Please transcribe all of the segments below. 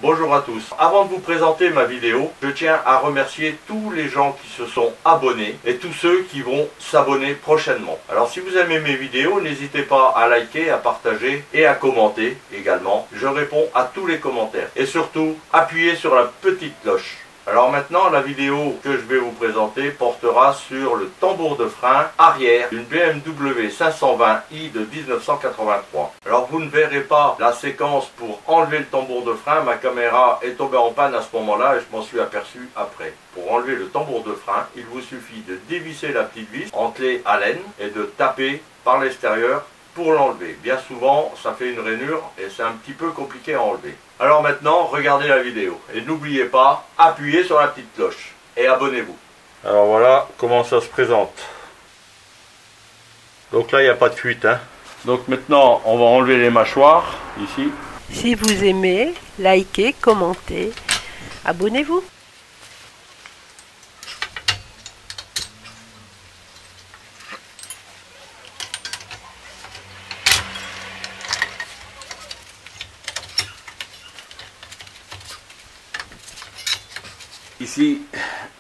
Bonjour à tous. Avant de vous présenter ma vidéo, je tiens à remercier tous les gens qui se sont abonnés et tous ceux qui vont s'abonner prochainement. Alors si vous aimez mes vidéos, n'hésitez pas à liker, à partager et à commenter également. Je réponds à tous les commentaires. Et surtout, appuyez sur la petite cloche. Alors maintenant, la vidéo que je vais vous présenter portera sur le tambour de frein arrière d'une BMW 520i de 1983. Alors vous ne verrez pas la séquence pour enlever le tambour de frein, ma caméra est tombée en panne à ce moment-là et je m'en suis aperçu après. Pour enlever le tambour de frein, il vous suffit de dévisser la petite vis en clé Allen et de taper par l'extérieur pour l'enlever. Bien souvent, ça fait une rainure et c'est un petit peu compliqué à enlever. Alors maintenant, regardez la vidéo. Et n'oubliez pas, appuyez sur la petite cloche. Et abonnez-vous. Alors voilà comment ça se présente. Donc là, il n'y a pas de fuite. Donc maintenant, on va enlever les mâchoires, ici. Si vous aimez, likez, commentez, abonnez-vous. Ici,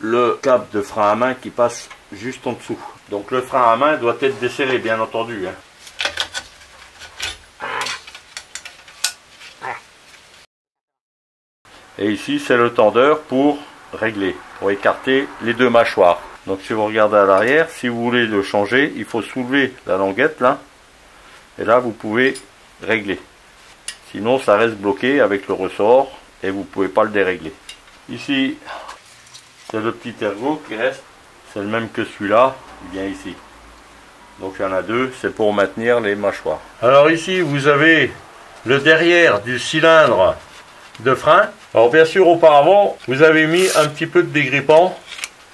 le câble de frein à main qui passe juste en dessous. Donc le frein à main doit être desserré, bien entendu. Et ici, c'est le tendeur pour régler, pour écarter les deux mâchoires. Donc si vous regardez à l'arrière, si vous voulez le changer, il faut soulever la languette là. Et là, vous pouvez régler. Sinon, ça reste bloqué avec le ressort et vous ne pouvez pas le dérégler. Ici, c'est le petit ergot qui reste. C'est le même que celui-là, il vient ici. Donc il y en a deux, c'est pour maintenir les mâchoires. Alors ici, vous avez le derrière du cylindre de frein. Alors bien sûr, auparavant, vous avez mis un petit peu de dégrippant.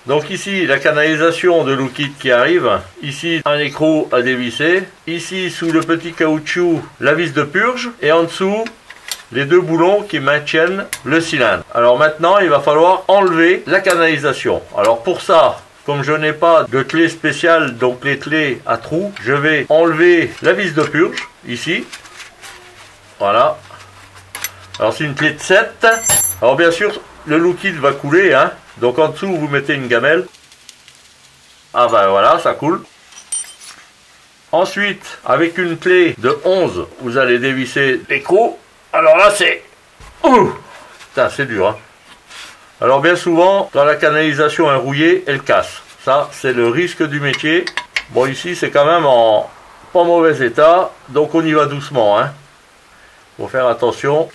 Donc ici, la canalisation de l'eau liquide qui arrive. Ici, un écrou à dévisser. Ici, sous le petit caoutchouc, la vis de purge. Et en dessous, les deux boulons qui maintiennent le cylindre. Alors maintenant, il va falloir enlever la canalisation. Alors pour ça, comme je n'ai pas de clé spéciale, donc les clés à trous, je vais enlever la vis de purge, ici. Voilà. Alors c'est une clé de 7. Alors bien sûr, le liquide va couler, donc en dessous, vous mettez une gamelle. Ah ben voilà, ça coule. Ensuite, avec une clé de 11, vous allez dévisser l'écrou. Alors là, c'est... Ouh, c'est dur. Alors bien souvent, quand la canalisation est rouillée, elle casse. Ça, c'est le risque du métier. Bon, ici, c'est quand même en pas mauvais état. Donc on y va doucement. Faut faire attention.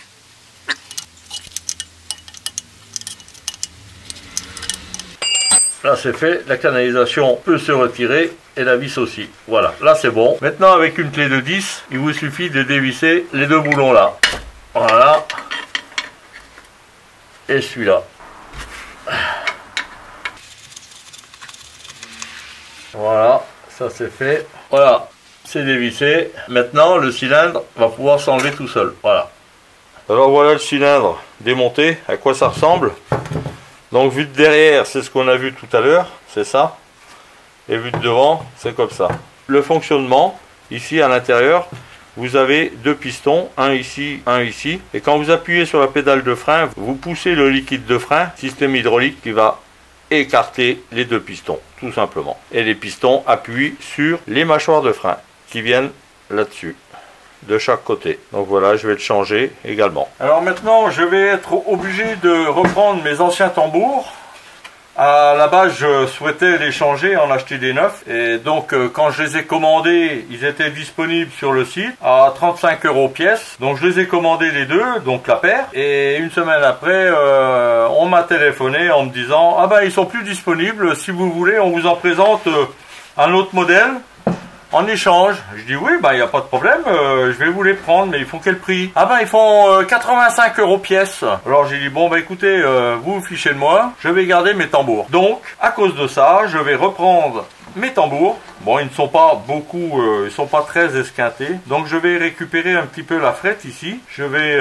Là, c'est fait. La canalisation peut se retirer. Et la vis aussi. Voilà, là c'est bon. Maintenant, avec une clé de 10, il vous suffit de dévisser les deux boulons là. Voilà. Et celui-là. Voilà, ça c'est fait. Voilà, c'est dévissé. Maintenant, le cylindre va pouvoir s'enlever tout seul. Voilà. Alors voilà le cylindre démonté. À quoi ça ressemble? Donc, vu de derrière, c'est ce qu'on a vu tout à l'heure. C'est ça. Et vu de devant, c'est comme ça. Le fonctionnement, ici à l'intérieur, vous avez deux pistons, un ici, un ici. Et quand vous appuyez sur la pédale de frein, vous poussez le liquide de frein, système hydraulique qui va écarter les deux pistons, tout simplement. Et les pistons appuient sur les mâchoires de frein qui viennent là-dessus, de chaque côté. Donc voilà, je vais le changer également. Alors maintenant, je vais être obligé de reprendre mes anciens tambours. À la base, je souhaitais les changer, en acheter des neufs. Et donc, quand je les ai commandés, ils étaient disponibles sur le site à 35 € pièce. Donc, je les ai commandés les deux, donc la paire. Et une semaine après, on m'a téléphoné en me disant « Ah ben, ils sont plus disponibles. Si vous voulez, on vous en présente un autre modèle. » En échange, je dis oui, bah il n'y a pas de problème, je vais vous les prendre, mais ils font quel prix? Ah bah ils font 85 € pièce. Alors j'ai dit bon bah écoutez, vous vous fichez de moi, je vais garder mes tambours. Donc à cause de ça, je vais reprendre mes tambours. Bon, ils ne sont pas beaucoup, ils sont pas très esquintés. Donc je vais récupérer un petit peu la frette ici. Je vais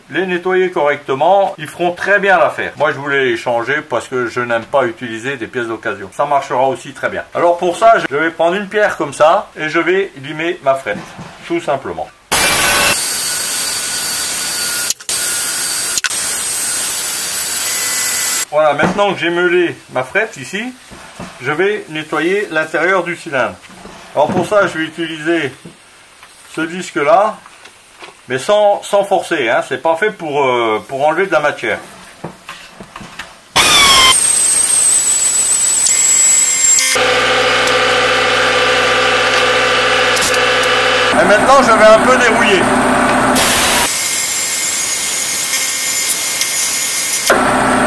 les nettoyer correctement, ils feront très bien l'affaire. Moi je voulais les changer parce que je n'aime pas utiliser des pièces d'occasion. Ça marchera aussi très bien. Alors pour ça, je vais prendre une pierre comme ça et je vais limer ma frette, tout simplement. Voilà, maintenant que j'ai meulé ma frette ici, je vais nettoyer l'intérieur du cylindre. Alors pour ça, je vais utiliser ce disque là, mais sans forcer, hein. C'est pas fait pour enlever de la matière. Et maintenant, je vais un peu dérouiller.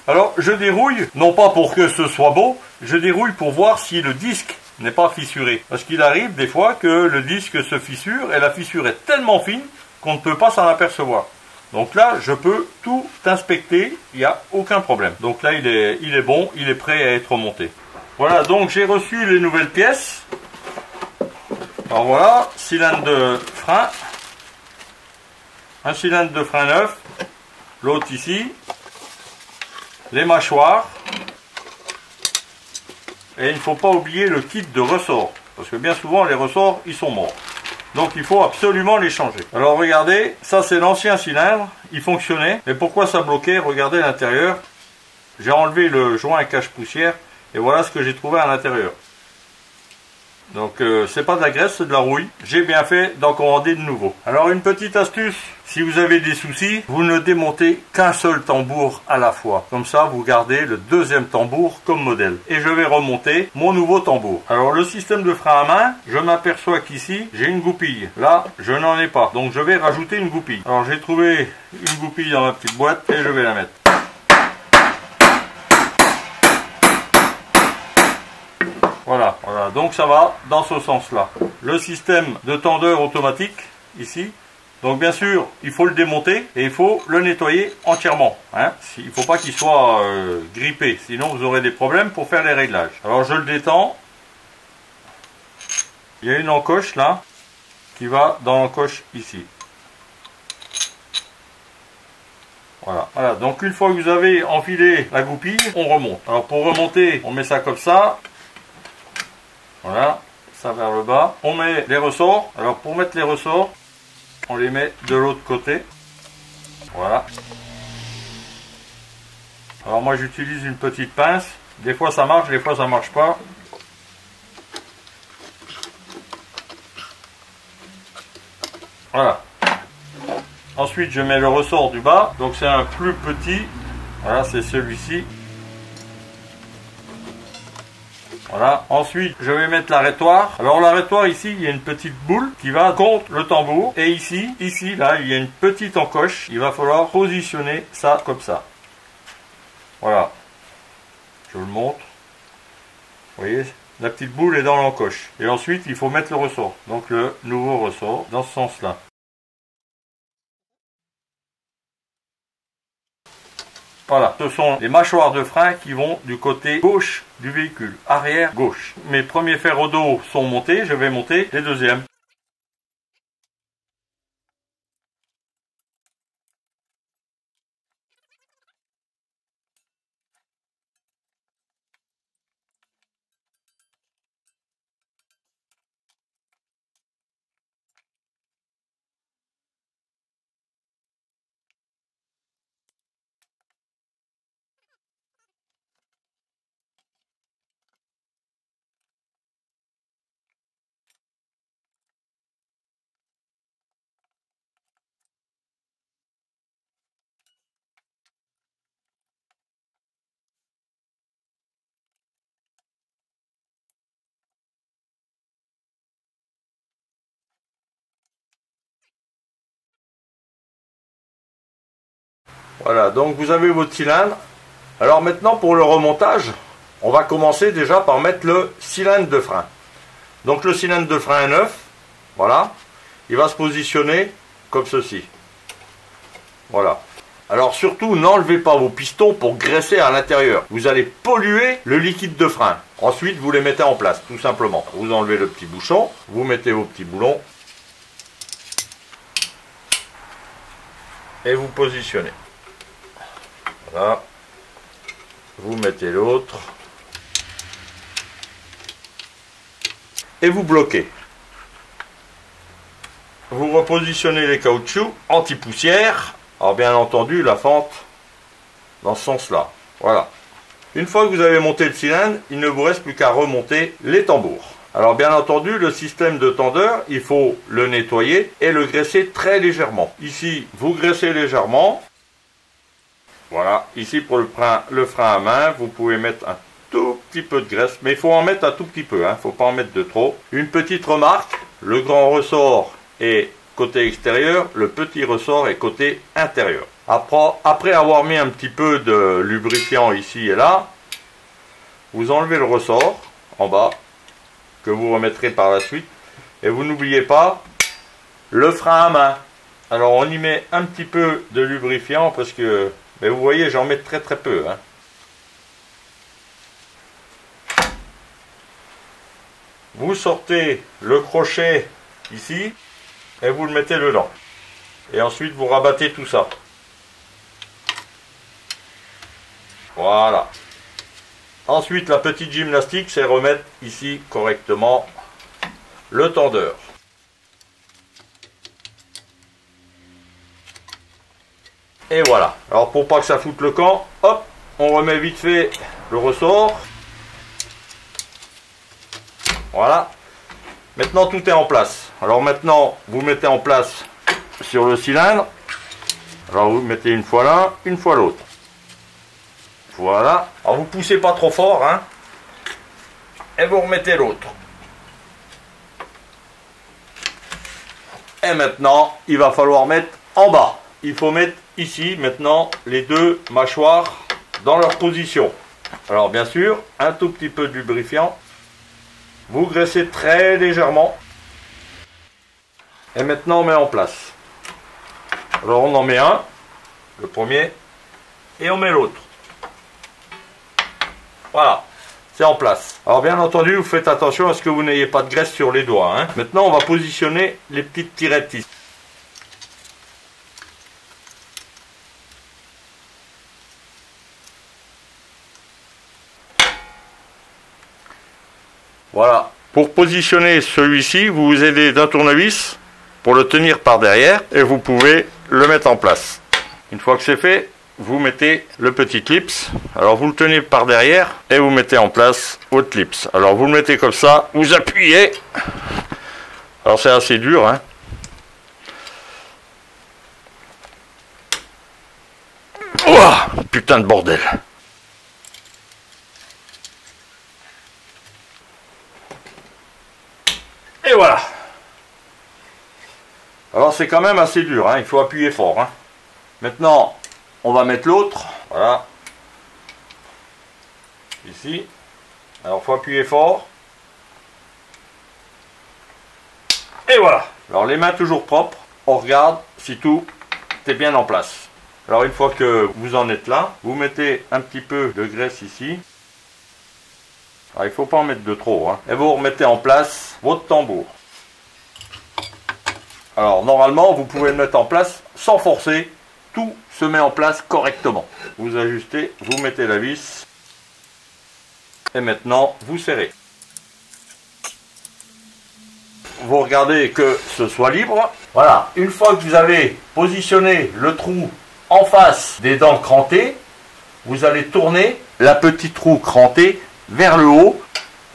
Alors, je dérouille, non pas pour que ce soit beau, je dérouille pour voir si le disque n'est pas fissuré. Parce qu'il arrive des fois que le disque se fissure et la fissure est tellement fine qu'on ne peut pas s'en apercevoir. Donc là, je peux tout inspecter, il n'y a aucun problème. Donc là, il est bon, il est prêt à être monté. Voilà, donc j'ai reçu les nouvelles pièces. Alors voilà, cylindre de frein, un cylindre de frein neuf, l'autre ici, les mâchoires, et il ne faut pas oublier le kit de ressort, parce que bien souvent les ressorts ils sont morts, donc il faut absolument les changer. Alors regardez, ça c'est l'ancien cylindre, il fonctionnait, mais pourquoi ça bloquait? Regardez l'intérieur, j'ai enlevé le joint cache-poussière, et voilà ce que j'ai trouvé à l'intérieur. Donc c'est pas de la graisse, c'est de la rouille. J'ai bien fait d'en commander de nouveau. Alors une petite astuce, si vous avez des soucis, vous ne démontez qu'un seul tambour à la fois. Comme ça, vous gardez le deuxième tambour comme modèle. Et je vais remonter mon nouveau tambour. Alors le système de frein à main, je m'aperçois qu'ici, j'ai une goupille. Là, je n'en ai pas. Donc je vais rajouter une goupille. Alors j'ai trouvé une goupille dans ma petite boîte et je vais la mettre. Voilà, donc ça va dans ce sens-là. Le système de tendeur automatique, ici, donc bien sûr, il faut le démonter et il faut le nettoyer entièrement. Hein. Il ne faut pas qu'il soit grippé, sinon vous aurez des problèmes pour faire les réglages. Alors je le détends. Il y a une encoche là, qui va dans l'encoche ici. Voilà, donc une fois que vous avez enfilé la goupille, on remonte. Alors pour remonter, on met ça comme ça. Voilà, ça vers le bas. On met les ressorts. Alors pour mettre les ressorts, on les met de l'autre côté. Voilà. Alors moi j'utilise une petite pince. Des fois ça marche, des fois ça marche pas. Voilà. Ensuite je mets le ressort du bas. Donc c'est un plus petit. Voilà, c'est celui-ci. Voilà. Ensuite, je vais mettre l'arrêtoir. Alors l'arrêtoir ici, il y a une petite boule qui va contre le tambour. Et ici, là, il y a une petite encoche. Il va falloir positionner ça comme ça. Voilà. Je le montre. Vous voyez, la petite boule est dans l'encoche. Et ensuite, il faut mettre le ressort. Donc le nouveau ressort dans ce sens-là. Voilà, ce sont les mâchoires de frein qui vont du côté gauche du véhicule, arrière gauche. Mes premiers fers au dos sont montés, je vais monter les deuxièmes. Voilà, donc vous avez votre cylindre. Alors maintenant pour le remontage, on va commencer déjà par mettre le cylindre de frein. Donc le cylindre de frein est neuf, voilà, il va se positionner comme ceci. Voilà. Alors surtout, n'enlevez pas vos pistons pour graisser à l'intérieur. Vous allez polluer le liquide de frein. Ensuite, vous les mettez en place, tout simplement. Vous enlevez le petit bouchon, vous mettez vos petits boulons et vous positionnez. Voilà. Vous mettez l'autre et vous bloquez. Vous repositionnez les caoutchoucs anti-poussière. Alors bien entendu, la fente dans ce sens-là. Voilà. Une fois que vous avez monté le cylindre, il ne vous reste plus qu'à remonter les tambours. Alors bien entendu, le système de tendeur, il faut le nettoyer et le graisser très légèrement. Ici, vous graissez légèrement. Voilà, ici pour le frein à main, vous pouvez mettre un tout petit peu de graisse, mais il faut en mettre un tout petit peu, il ne faut pas en mettre de trop. Une petite remarque, le grand ressort est côté extérieur, le petit ressort est côté intérieur. Après avoir mis un petit peu de lubrifiant ici et là, vous enlevez le ressort en bas, que vous remettrez par la suite, et vous n'oubliez pas le frein à main. Alors on y met un petit peu de lubrifiant parce que, mais vous voyez, j'en mets très très peu. Vous sortez le crochet ici et vous le mettez dedans. Et ensuite vous rabattez tout ça. Voilà. Ensuite, la petite gymnastique, c'est remettre ici correctement le tendeur. Et voilà. Alors pour pas que ça foute le camp, hop, on remet vite fait le ressort. Voilà. Maintenant tout est en place. Alors maintenant, vous mettez en place sur le cylindre. Alors vous mettez une fois l'un, une fois l'autre. Voilà. Alors vous poussez pas trop fort, hein. Et vous remettez l'autre. Et maintenant, il va falloir mettre en bas. Il faut mettre ici, maintenant, les deux mâchoires dans leur position. Alors bien sûr, un tout petit peu de lubrifiant. Vous graissez très légèrement. Et maintenant, on met en place. Alors on en met un, le premier, et on met l'autre. Voilà, c'est en place. Alors bien entendu, vous faites attention à ce que vous n'ayez pas de graisse sur les doigts. Hein. Maintenant, on va positionner les petites tirettes ici. Voilà. Pour positionner celui-ci, vous vous aidez d'un tournevis pour le tenir par derrière et vous pouvez le mettre en place. Une fois que c'est fait, vous mettez le petit clips. Alors vous le tenez par derrière et vous mettez en place votre clips. Alors vous le mettez comme ça, vous appuyez. Alors c'est assez dur, hein. Ouah, putain de bordel. Et voilà. Alors c'est quand même assez dur, hein. Il faut appuyer fort. Hein. Maintenant, on va mettre l'autre. Voilà. Ici. Alors il faut appuyer fort. Et voilà. Alors les mains toujours propres. On regarde si tout est bien en place. Alors une fois que vous en êtes là, vous mettez un petit peu de graisse ici. Alors, il ne faut pas en mettre de trop. Hein. Et vous remettez en place votre tambour. Alors normalement, vous pouvez le mettre en place sans forcer. Tout se met en place correctement. Vous ajustez, vous mettez la vis. Et maintenant, vous serrez. Vous regardez que ce soit libre. Voilà. Une fois que vous avez positionné le trou en face des dents crantées, vous allez tourner la petite roue crantée vers le haut.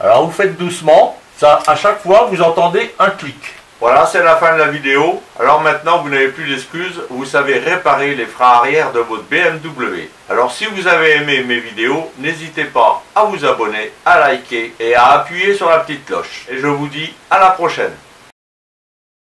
Alors vous faites doucement, ça à chaque fois vous entendez un clic. Voilà, c'est la fin de la vidéo. Alors maintenant vous n'avez plus d'excuses, vous savez réparer les freins arrière de votre BMW. Alors si vous avez aimé mes vidéos, n'hésitez pas à vous abonner, à liker et à appuyer sur la petite cloche. Et je vous dis à la prochaine.